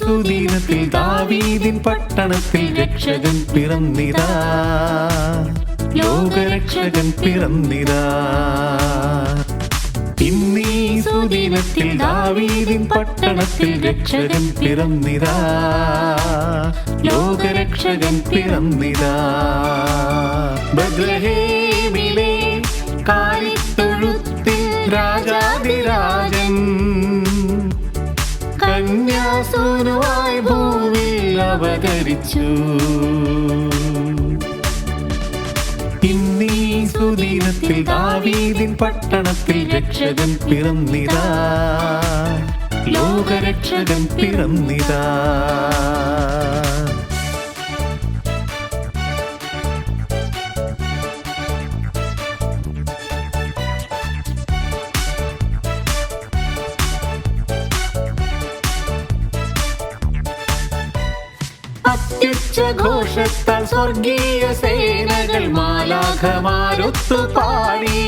സുദിനത്തിൽ ദാവീദിൻ പട്ടണത്തിൽ രക്ഷകൻ പിറന്നിതാ, ലോകരക്ഷകൻ പിറന്നിതാ. ഇന്നീ സുദിനത്തിൽ ദാവീദിൻ പട്ടണത്തിൽ രക്ഷകൻ പിറന്നിതാ, ലോകരക്ഷകൻ പിറന്നിതാ. ബത്ലഹേമിലെ കാലിത്തൊഴുത്തിൽ രാജാധിരാജൻ കന്യാസൂനുവായി ഭൂമിയിൽ അവതരിച്ചു. ഇന്നീ സുദിനത്തിൽ ദാവീദിൻ പട്ടണത്തിൽ രക്ഷകൻ പിറന്നിതാ, ലോകരക്ഷകൻ പിറന്നിതാ. അത്യുച്ച ഘോഷത്താൽ സ്വർഗീയ സേനകൾ മാലാഖമാരൊത്തു പാടി.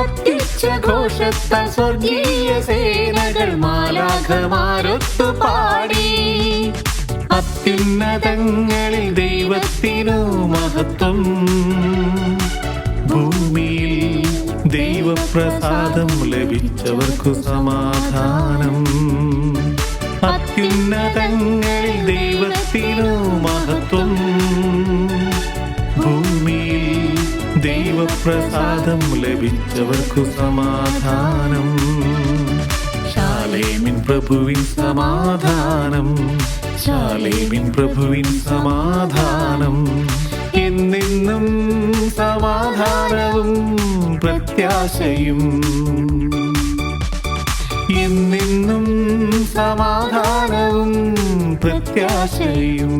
അത്യുച്ച ഘോഷത്താൽ സ്വർഗീയ സേനകൾ മാലാഖമാരൊത്തു പാടി. അത്യുന്നതങ്ങളിൽ ദൈവത്തിനു മഹത്വം, ഭൂമിയിൽ ദൈവപ്രസാദം ലഭിച്ചവർക്കു സമാധാനം. അത്യുന്നതങ്ങളിൽ ദൈവത്തിനു മഹത്വം, ഭൂമിയിൽ ദൈവപ്രസാദം ലഭിച്ചവർക്കു സമാധാനം. ശാലേമിൻ പ്രഭുവിൻ സമാധാനം, ശാലേമിൻ പ്രഭുവിൻ സമാധാനം. എന്നെന്നും സമാധാനവും പ്രത്യാശയും, എന്നെന്നും സമാധാനവും പ്രത്യാശയും.